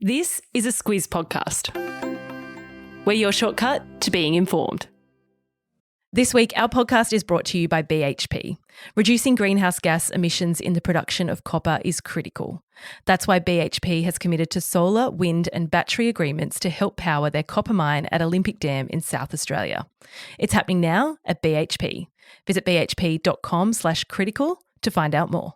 This is a Squiz podcast. We're your shortcut to being informed. This week, our podcast is brought to you by BHP. Reducing greenhouse gas emissions in the production of copper is critical. That's why BHP has committed to solar, wind and battery agreements to help power their copper mine at Olympic Dam in South Australia. It's happening now at BHP. Visit bhp.com/critical to find out more.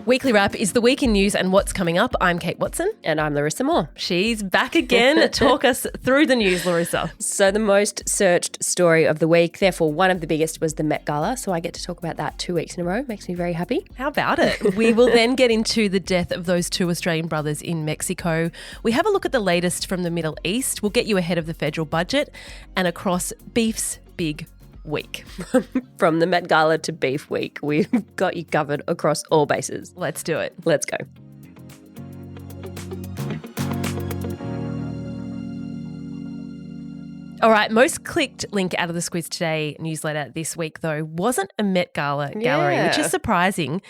Weekly Wrap is the week in news and what's coming up. I'm Kate Watson. And I'm Larissa Moore. She's back again. Talk us through the news, Larissa. So the most searched story of the week, therefore one of the biggest, was the Met-Gala. So I get to talk about that 2 weeks in a row. Makes me very happy. How about it? We will then get into the death of those two Australian brothers in Mexico. We have a look at the latest from the Middle East. We'll get you ahead of the federal budget and across beef's big week. From the Met-Gala to Beef Week, we've got you covered across all bases. Let's do it. Let's go. All right, most clicked link out of the Squiz Today newsletter this week, though, wasn't a Met-Gala gallery, which is surprising.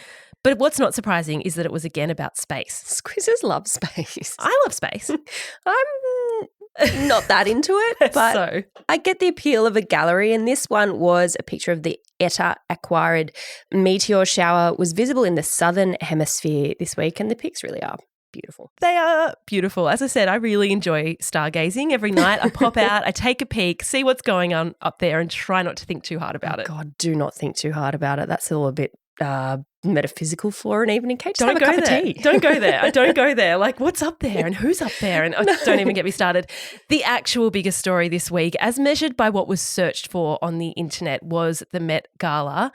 But what's not surprising is that it was again about space. Squizzers love space. I love space. I'm not that into it, but So? I get the appeal of a gallery, and this one was a picture of the Eta Aquarid meteor shower. Was visible in the southern hemisphere this week, and the pics really are beautiful. They are beautiful. As I said, I really enjoy stargazing. Every night I pop out, I take a peek, see what's going on up there and try not to think too hard about it. God, do not think too hard about it. That's all a bit metaphysical for an evening, Kate. Just Don't have a go cup there. of tea. Don't go there. I don't go there. Like, what's up there and who's up there? And don't even get me started. The actual biggest story this week, as measured by what was searched for on the internet, was the Met Gala.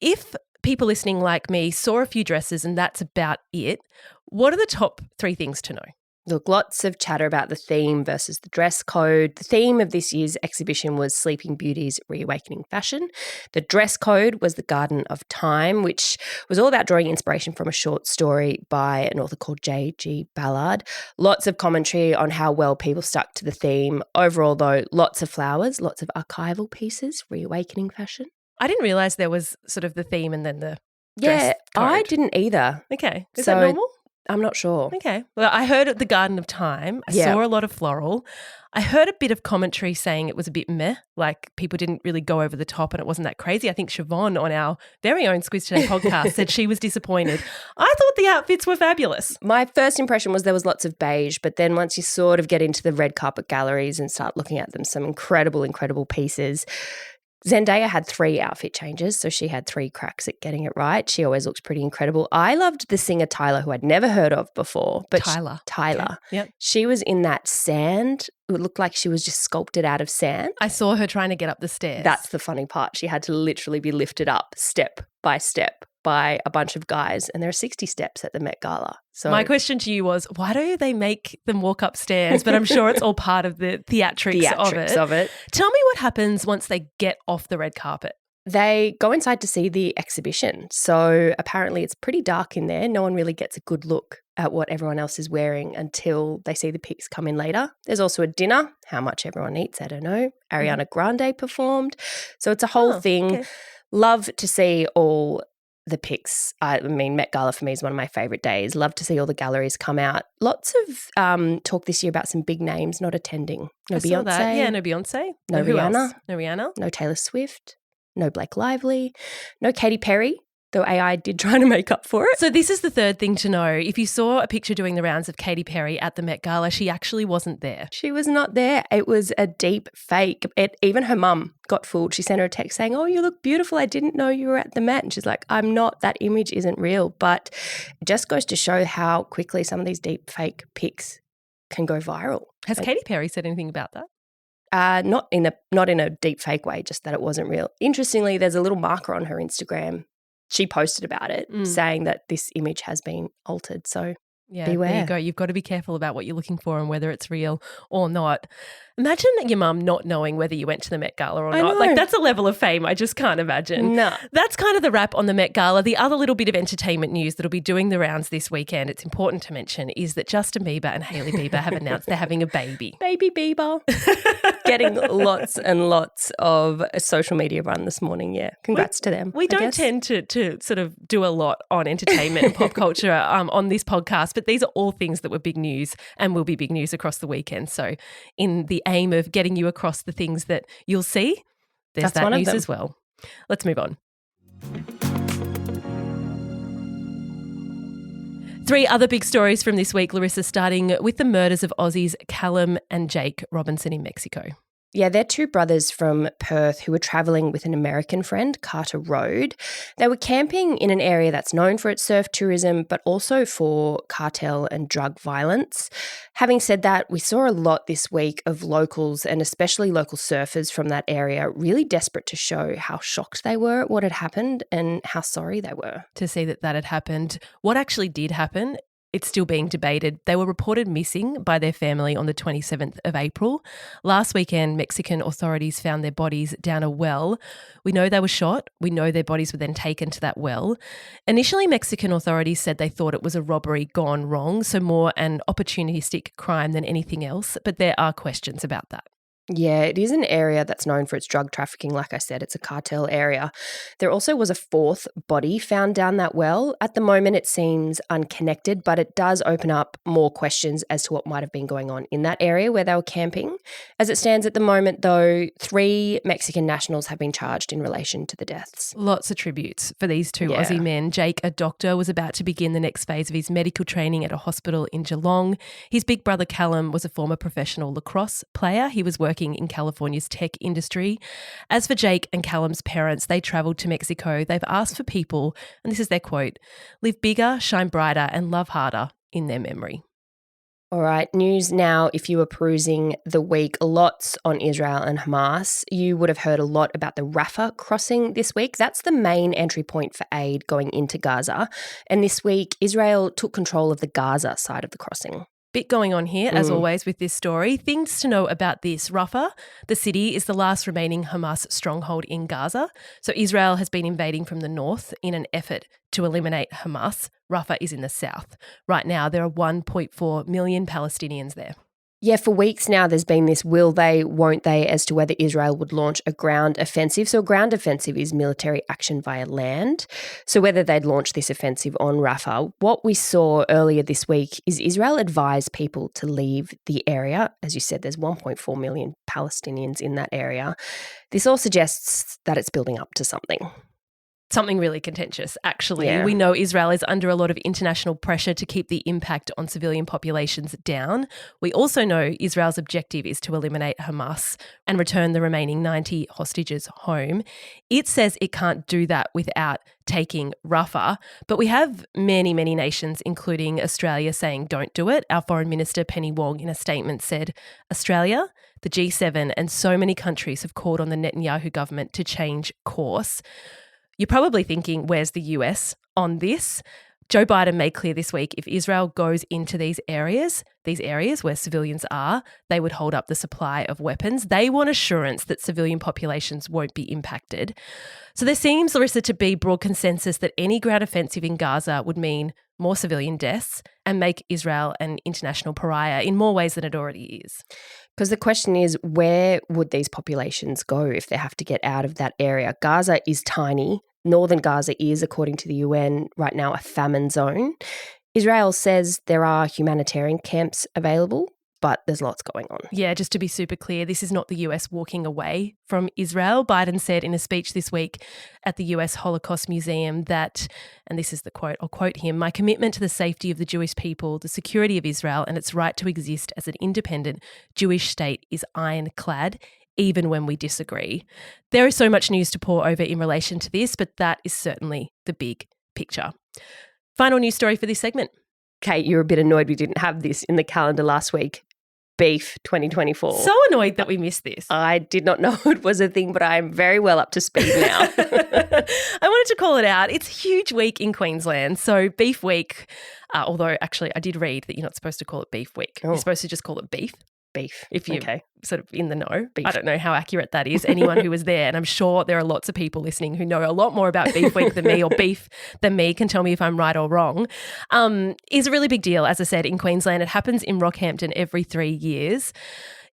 If people listening like me saw a few dresses and that's about it, what are the top three things to know? Look, lots of chatter about the theme versus the dress code. The theme of this year's exhibition was Sleeping Beauty's Reawakening Fashion. The dress code was the Garden of Time, which was all about drawing inspiration from a short story by an author called J.G. Ballard. Lots of commentary on how well people stuck to the theme. Overall, though, lots of flowers, lots of archival pieces, reawakening fashion. I didn't realise there was sort of the theme and then the dress code. I didn't either. Okay. Is that normal? I'm not sure. Okay. Well, I heard at the Garden of Time, I saw a lot of floral. I heard a bit of commentary saying it was a bit meh, like people didn't really go over the top and it wasn't that crazy. I think Siobhan on our very own Squiz Today podcast said she was disappointed. I thought the outfits were fabulous. My first impression was there was lots of beige, but then once you sort of get into the red carpet galleries and start looking at them, some incredible, incredible pieces. Zendaya had 3 outfit changes, so she had 3 cracks at getting it right. She always looks pretty incredible. I loved the singer Tyler, who I'd never heard of before. But Tyler. Tyler. Okay. Yep. She was in that sand. It looked like she was just sculpted out of sand. I saw her trying to get up the stairs. That's the funny part. She had to literally be lifted up step by step by a bunch of guys, and there are 60 steps at the Met Gala. So my question to you was, why do they make them walk upstairs? But I'm sure it's all part of the theatrics of it. Tell me what happens once they get off the red carpet. They go inside to see the exhibition. So apparently it's pretty dark in there. No one really gets a good look at what everyone else is wearing until they see the pics come in later. There's also a dinner. How much everyone eats, I don't know. Ariana Grande performed. So it's a whole thing. Okay. Love to see all the pics. I mean, Met Gala for me is one of my favourite days. Love to see all the galleries come out. Lots of talk this year about some big names not attending. No Beyonce. Yeah, no Beyonce. No Rihanna. No Rihanna. No Taylor Swift. No Blake Lively. No Katy Perry, though AI did try to make up for it. So this is the third thing to know. If you saw a picture doing the rounds of Katy Perry at the Met Gala, she actually wasn't there. She was not there. It was a deep fake. Even her mum got fooled. She sent her a text saying, "Oh, you look beautiful. I didn't know you were at the Met." And she's like, "I'm not. That image isn't real." But it just goes to show how quickly some of these deep fake pics can go viral. Has Katy Perry said anything about that? Not in a deep fake way, just that it wasn't real. Interestingly, there's a little marker on her Instagram. She posted about it saying that this image has been altered. So Yeah, Beware. there you go. You've got to be careful about what you're looking for and whether it's real or not. Imagine your mum not knowing whether you went to the Met Gala or I not. know. Like, that's a level of fame I just can't imagine. No. That's kind of the wrap on the Met Gala. The other little bit of entertainment news that'll be doing the rounds this weekend, it's important to mention, is that Justin Bieber and Hailey Bieber have announced they're having a baby. Baby Bieber. Getting lots and lots of social media run this morning. Yeah. Congrats to them. We don't tend to sort of do a lot on entertainment and pop culture on this podcast, but these are all things that were big news and will be big news across the weekend. So in the aim of getting you across the things that you'll see, there's that news as well. Let's move on. 3 other big stories from this week, Larissa, starting with the murders of Aussies Callum and Jake Robinson in Mexico. Yeah, they're 2 brothers from Perth who were travelling with an American friend, Carter Road. They were camping in an area that's known for its surf tourism, but also for cartel and drug violence. Having said that, we saw a lot this week of locals and especially local surfers from that area really desperate to show how shocked they were at what had happened and how sorry they were. To see that had happened. What actually did happen? It's still being debated. They were reported missing by their family on the 27th of April. Last weekend, Mexican authorities found their bodies down a well. We know they were shot. We know their bodies were then taken to that well. Initially, Mexican authorities said they thought it was a robbery gone wrong, so more an opportunistic crime than anything else, but there are questions about that. Yeah, it is an area that's known for its drug trafficking. Like I said, it's a cartel area. There also was a 4th body found down that well. At the moment, it seems unconnected, but it does open up more questions as to what might have been going on in that area where they were camping. As it stands at the moment, though, 3 Mexican nationals have been charged in relation to the deaths. Lots of tributes for these 2 Aussie men. Jake, a doctor, was about to begin the next phase of his medical training at a hospital in Geelong. His big brother Callum was a former professional lacrosse player. He was working in California's tech industry. As for Jake and Callum's parents, they travelled to Mexico. They've asked for people, and this is their quote, live bigger, shine brighter, and love harder in their memory. All right, news now. If you were perusing the week, lots on Israel and Hamas, you would have heard a lot about the Rafah crossing this week. That's the main entry point for aid going into Gaza. And this week, Israel took control of the Gaza side of the crossing. Bit going on here, as always, with this story. Things to know about this. Rafah, the city, is the last remaining Hamas stronghold in Gaza. So Israel has been invading from the north in an effort to eliminate Hamas. Rafah is in the south. Right now, there are 1.4 million Palestinians there. Yeah, for weeks now there's been this will they, won't they as to whether Israel would launch a ground offensive. So a ground offensive is military action via land. So whether they'd launch this offensive on Rafah. What we saw earlier this week is Israel advised people to leave the area. As you said, there's 1.4 million Palestinians in that area. This all suggests that it's building up to something. Something really contentious, actually. Yeah. We know Israel is under a lot of international pressure to keep the impact on civilian populations down. We also know Israel's objective is to eliminate Hamas and return the remaining 90 hostages home. It says it can't do that without taking Rafah, but we have many, many nations, including Australia, saying don't do it. Our Foreign Minister, Penny Wong, in a statement said, Australia, the G7 and so many countries have called on the Netanyahu government to change course. You're probably thinking, where's the US on this? Joe Biden made clear this week if Israel goes into these areas where civilians are, they would hold up the supply of weapons. They want assurance that civilian populations won't be impacted. So there seems, Larissa, to be broad consensus that any ground offensive in Gaza would mean more civilian deaths and make Israel an international pariah in more ways than it already is. Because the question is, where would these populations go if they have to get out of that area? Gaza is tiny. Northern Gaza is, according to the UN, right now a famine zone. Israel says there are humanitarian camps available, but there's lots going on. Yeah, just to be super clear, this is not the US walking away from Israel. Biden said in a speech this week at the US Holocaust Museum that, and this is the quote, I'll quote him, "My commitment to the safety of the Jewish people, the security of Israel and its right to exist as an independent Jewish state is ironclad, even when we disagree." There is so much news to pour over in relation to this, but that is certainly the big picture. Final news story for this segment. Kate, you're a bit annoyed we didn't have this in the calendar last week. Beef 2024. So annoyed that we missed this. I did not know it was a thing, but I'm very well up to speed now. I wanted to call it out. It's a huge week in Queensland. So Beef Week, although actually I did read that you're not supposed to call it Beef Week. You're supposed to just call it beef. Beef. If you're sort of in the know. Beef. I don't know how accurate that is. Anyone who was there, and I'm sure there are lots of people listening who know a lot more about Beef Week than me or beef than me, can tell me if I'm right or wrong, is a really big deal, as I said, in Queensland. It happens in Rockhampton every 3 years.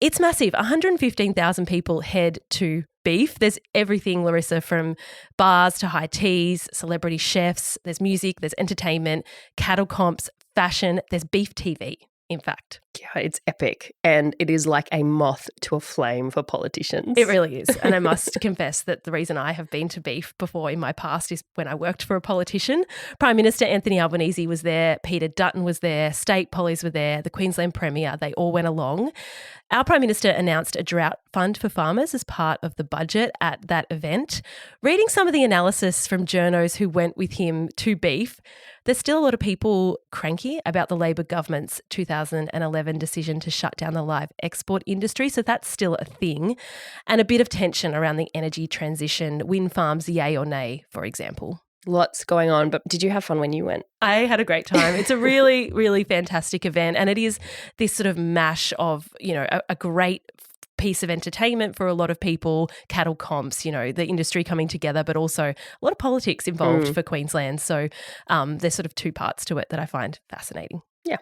It's massive. 115,000 people head to Beef. There's everything, Larissa, from bars to high teas, celebrity chefs, there's music, there's entertainment, cattle comps, fashion, there's beef TV, in fact. Yeah, it's epic. And it is like a moth to a flame for politicians. It really is. And I must confess that the reason I have been to Beef before in my past is when I worked for a politician. Prime Minister Anthony Albanese was there, Peter Dutton was there, state pollies were there, the Queensland Premier, they all went along. Our Prime Minister announced a drought fund for farmers as part of the budget at that event. Reading some of the analysis from journos who went with him to Beef, there's still a lot of people cranky about the Labor government's 2011 decision to shut down the live export industry. So that's still a thing. And a bit of tension around the energy transition, wind farms, yay or nay, for example. Lots going on, but did you have fun when you went? I had a great time. It's a really, really fantastic event, and it is this sort of mash of, you know, a great piece of entertainment for a lot of people, cattle comps, you know, the industry coming together, but also a lot of politics involved for Queensland. So there's sort of two parts to it that I find fascinating. Yeah.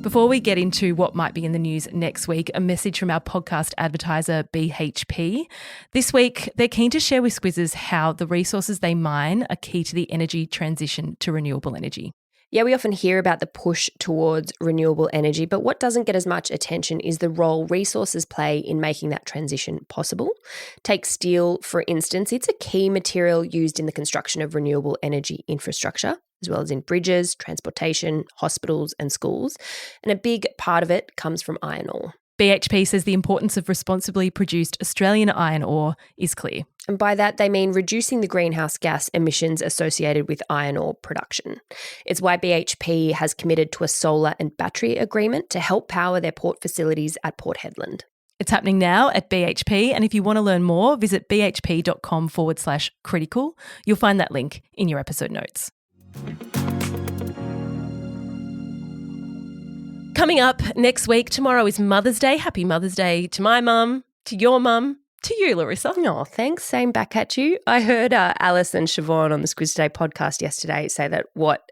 Before we get into what might be in the news next week, a message from our podcast advertiser, BHP. This week, they're keen to share with Squizzes how the resources they mine are key to the energy transition to renewable energy. Yeah, we often hear about the push towards renewable energy, but what doesn't get as much attention is the role resources play in making that transition possible. Take steel, for instance. It's a key material used in the construction of renewable energy infrastructure, as well as in bridges, transportation, hospitals and schools. And a big part of it comes from iron ore. BHP says the importance of responsibly produced Australian iron ore is clear. And by that, they mean reducing the greenhouse gas emissions associated with iron ore production. It's why BHP has committed to a solar and battery agreement to help power their port facilities at Port Hedland. It's happening now at BHP, and if you want to learn more, visit bhp.com/critical. You'll find that link in your episode notes. Coming up next week, tomorrow is Mother's Day. Happy Mother's Day to my mum, to your mum, to you, Larissa. Oh, thanks. Same back at you. I heard Alice and Siobhan on the Squiz Today podcast yesterday say that what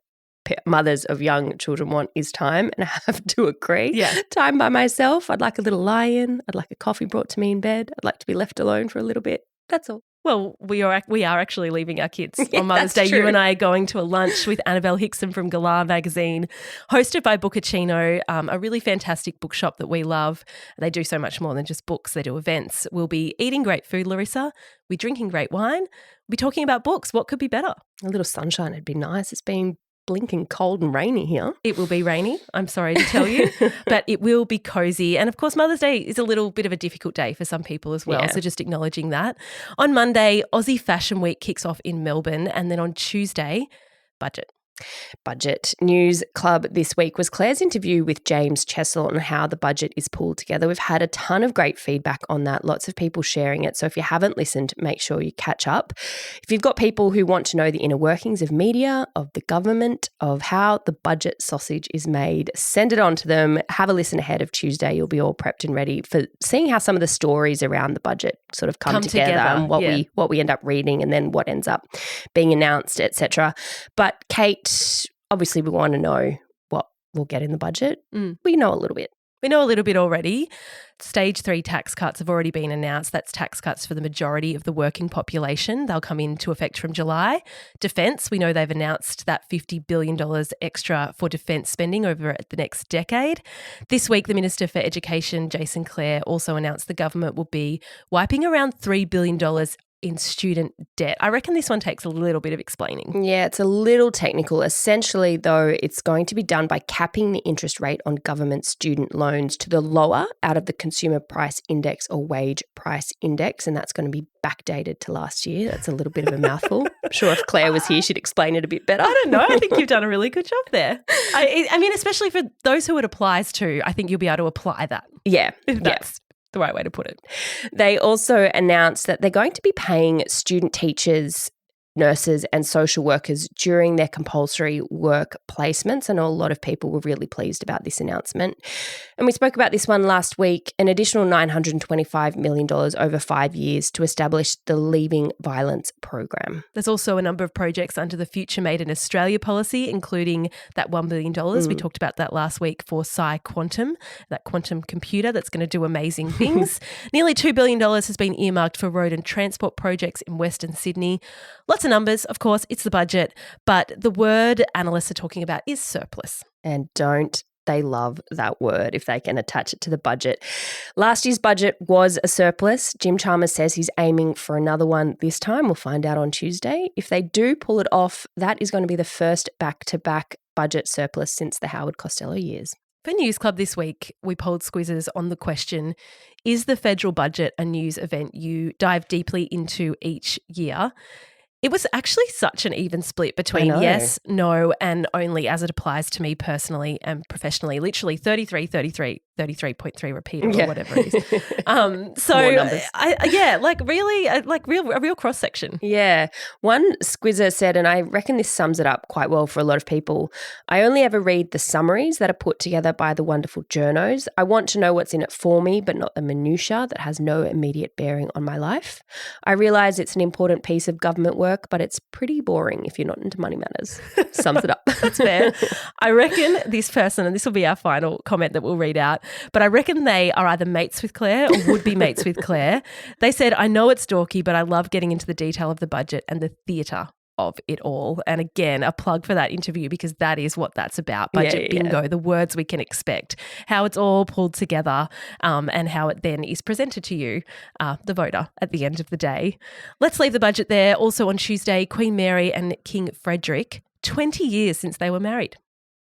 mothers of young children want is time, and I have to agree. Yeah. Time by myself. I'd like a little lie-in. I'd like a coffee brought to me in bed. I'd like to be left alone for a little bit. That's all. Well, we are actually leaving our kids Yeah, on Mother's Day. that's true. You and I are going to a lunch with Annabelle Hickson from Galah magazine, hosted by Bookachino, a really fantastic bookshop that we love. They do so much more than just books. They do events. We'll be eating great food, Larissa. We'll be drinking great wine. We'll be talking about books. What could be better? A little sunshine would be nice. It's been blinking cold and rainy here. It will be rainy, I'm sorry to tell you, but it will be cozy. And of course, Mother's Day is a little bit of a difficult day for some people as well. Yeah. So just acknowledging that. On Monday, Aussie Fashion Week kicks off in Melbourne. And then on Tuesday, budget. Budget News Club this week was Claire's interview with James Chessel on how the budget is pulled together. We've had a ton of great feedback on that, lots of people sharing it. So if you haven't listened, make sure you catch up. If you've got people who want to know the inner workings of media, of the government, of how the budget sausage is made, send it on to them. Have a listen ahead of Tuesday. You'll be all prepped and ready for seeing how some of the stories around the budget sort of come together and what we end up reading and then what ends up being announced, etc. But Kate, obviously we want to know what we'll get in the budget. We know a little bit. We know a little bit already. Stage 3 tax cuts have already been announced. That's tax cuts for the majority of the working population. They'll come into effect from July. Defence, we know they've announced that $50 billion extra for defence spending over the next decade. This week, the Minister for Education, Jason Clare, also announced the government will be wiping around $3 billion in student debt. I reckon this one takes a little bit of explaining. Yeah, it's a little technical. Essentially, though, it's going to be done by capping the interest rate on government student loans to the lower out of the Consumer Price Index or Wage Price Index, and that's going to be backdated to last year. That's a little bit of a mouthful. I'm sure if Claire was here, she'd explain it a bit better. I don't know. I think you've done a really good job there. I mean, especially for those who it applies to, I think you'll be able to apply that. Yeah. If that's the right way to put it. They also announced that they're going to be paying student teachers, nurses and social workers during their compulsory work placements. I know a lot of people were really pleased about this announcement. And we spoke about this one last week, an additional $925 million over 5 years to establish the Leaving Violence program. There's also a number of projects under the Future Made in Australia policy, including that $1 billion. We talked about that last week for Psi Quantum, that quantum computer that's going to do amazing things. Nearly $2 billion has been earmarked for road and transport projects in Western Sydney. Lots of numbers, of course, it's the budget, but the word analysts are talking about is surplus. And don't they love that word if they can attach it to the budget. Last year's budget was a surplus. Jim Chalmers says he's aiming for another one this time. We'll find out on Tuesday. If they do pull it off, that is going to be the first back-to-back budget surplus since the Howard Costello years. For News Club this week, we polled squizzers on the question, is the federal budget a news event you dive deeply into each year? It was actually such an even split between yes, no, and only as it applies to me personally and professionally. Literally 33, 33, 33.3 repeater or whatever it is. So, more numbers. A real cross section. Yeah. One squizzer said, and I reckon this sums it up quite well for a lot of people, I only ever read the summaries that are put together by the wonderful journos. I want to know what's in it for me, but not the minutiae that has no immediate bearing on my life. I realise it's an important piece of government work, but it's pretty boring if you're not into money matters. Sums it up. That's fair. I reckon this person, and this will be our final comment that we'll read out, but I reckon they are either mates with Claire or would be mates with Claire. They said, I know it's dorky, but I love getting into the detail of the budget and the theatre of it all. And again, a plug for that interview because that is what that's about. Budget bingo, the words we can expect, how it's all pulled together and how it then is presented to you, the voter, at the end of the day. Let's leave the budget there. Also on Tuesday, Queen Mary and King Frederick, 20 years since they were married.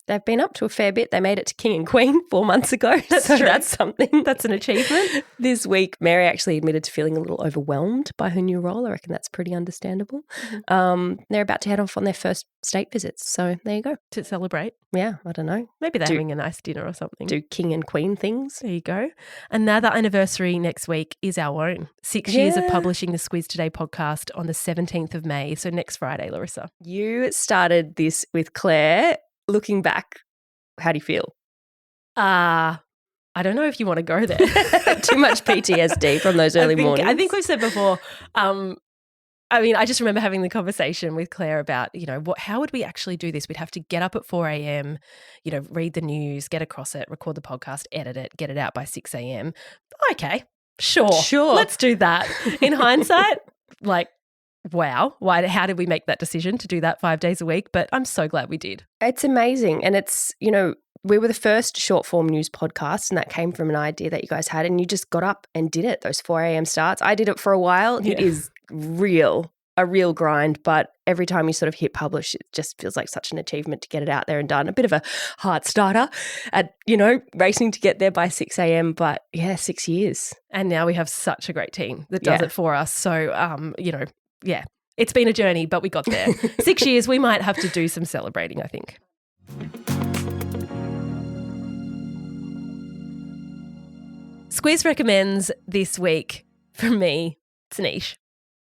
They've been up to a fair bit. They made it to King and Queen 4 months ago. That's true. That's something. That's an achievement. This week, Mary actually admitted to feeling a little overwhelmed by her new role. I reckon that's pretty understandable. They're about to head off on their first state visits. So there you go. To celebrate. Yeah, I don't know. Maybe they're having a nice dinner or something. Do King and Queen things. There you go. Another anniversary next week is our own. 6 years of publishing the Squiz Today podcast on the 17th of May. So next Friday, Larissa. You started this with Claire. Looking back, how do you feel? I don't know if you want to go there. Too much PTSD from those early mornings. I think we've said before, I just remember having the conversation with Claire about, how would we actually do this? We'd have to get up at 4 a.m., read the news, get across it, record the podcast, edit it, get it out by 6 a.m. Okay, sure. Let's do that. In hindsight, wow, how did we make that decision to do that 5 days a week? But I'm so glad we did. It's amazing. And it's, we were the first short form news podcast and that came from an idea that you guys had and you just got up and did it, those 4 a.m. starts. I did it for a while. Yeah. It is a real grind, but every time you sort of hit publish, it just feels like such an achievement to get it out there and done. A bit of a heart starter at, racing to get there by 6 a.m. But 6 years. And now we have such a great team that does it for us. So, it's been a journey, but we got there. 6 years, we might have to do some celebrating, I think. Squiz recommends this week, from me, it's niche.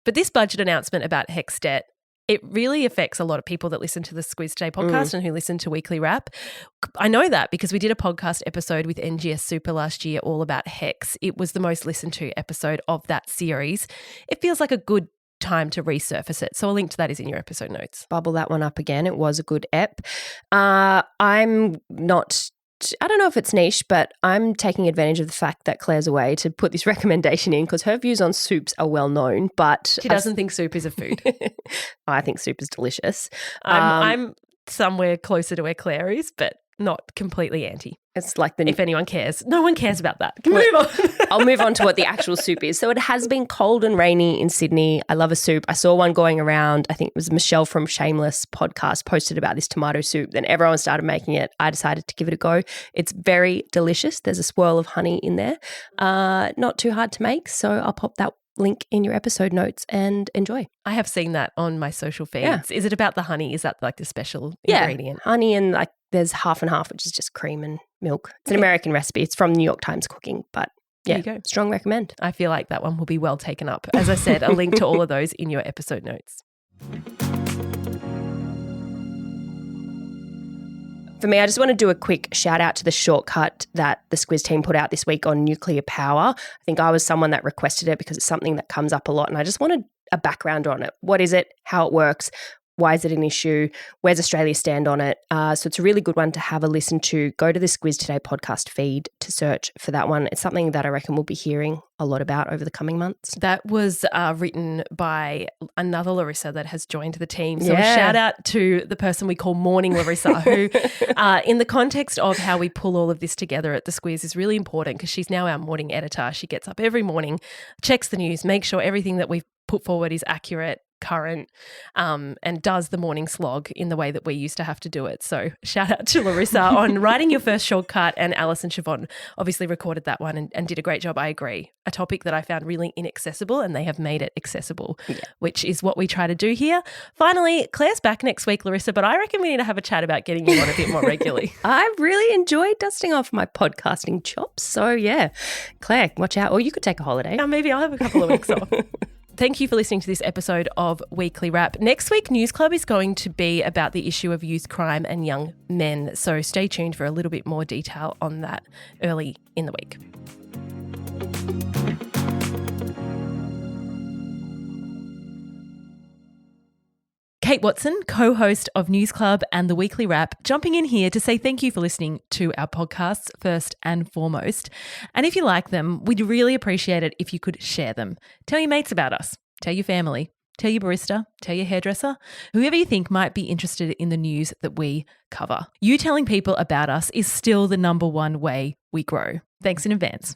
But this budget announcement about HECS debt, it really affects a lot of people that listen to the Squiz Today podcast and who listen to Weekly Wrap. I know that because we did a podcast episode with NGS Super last year all about HECS. It was the most listened to episode of that series. It feels like a good time to resurface it. So a link to that is in your episode notes. Bubble that one up again. It was a good ep. I don't know if it's niche, but I'm taking advantage of the fact that Claire's away to put this recommendation in because her views on soups are well known, but she doesn't think soup is a food. I think soup is delicious. I'm somewhere closer to where Claire is, but not completely anti. It's like If anyone cares. No one cares about that. Move on. I'll move on to what the actual soup is. So it has been cold and rainy in Sydney. I love a soup. I saw one going around. I think it was Michelle from Shameless podcast posted about this tomato soup. Then everyone started making it. I decided to give it a go. It's very delicious. There's a swirl of honey in there. Not too hard to make. So I'll pop that link in your episode notes and enjoy. I have seen that on my social feeds. Yeah. Is it about the honey? Is that like the special ingredient? Honey and like there's half and half, which is just cream and milk. It's an American recipe. It's from New York Times Cooking, but There you go. Strong recommend. I feel like that one will be well taken up. As I said, a link to all of those in your episode notes. For me, I just want to do a quick shout out to the shortcut that the Squiz team put out this week on nuclear power. I think I was someone that requested it because it's something that comes up a lot and I just wanted a background on it. What is it? How it works? Why is it an issue? Where's Australia stand on it? So it's a really good one to have a listen to. Go to the Squiz Today podcast feed to search for that one. It's something that I reckon we'll be hearing a lot about over the coming months. That was written by another Larissa that has joined the team. So a shout out to the person we call Morning Larissa, who in the context of how we pull all of this together at the Squiz is really important because she's now our morning editor. She gets up every morning, checks the news, makes sure everything that we've put forward is accurate, current, and does the morning slog in the way that we used to have to do it. So shout out to Larissa on writing your first shortcut, and Alice and Siobhan obviously recorded that one and did a great job. I agree. A topic that I found really inaccessible and they have made it accessible, which is what we try to do here. Finally, Claire's back next week, Larissa, but I reckon we need to have a chat about getting you on a bit more regularly. I really enjoyed dusting off my podcasting chops. So yeah, Claire, watch out. Or you could take a holiday. Now maybe I'll have a couple of weeks off. Thank you for listening to this episode of Weekly Wrap. Next week, News Club is going to be about the issue of youth crime and young men. So stay tuned for a little bit more detail on that early in the week. Kate Watson, co-host of News Club and The Weekly Wrap, jumping in here to say thank you for listening to our podcasts first and foremost. And if you like them, we'd really appreciate it if you could share them. Tell your mates about us. Tell your family. Tell your barista. Tell your hairdresser. Whoever you think might be interested in the news that we cover. You telling people about us is still the number one way we grow. Thanks in advance.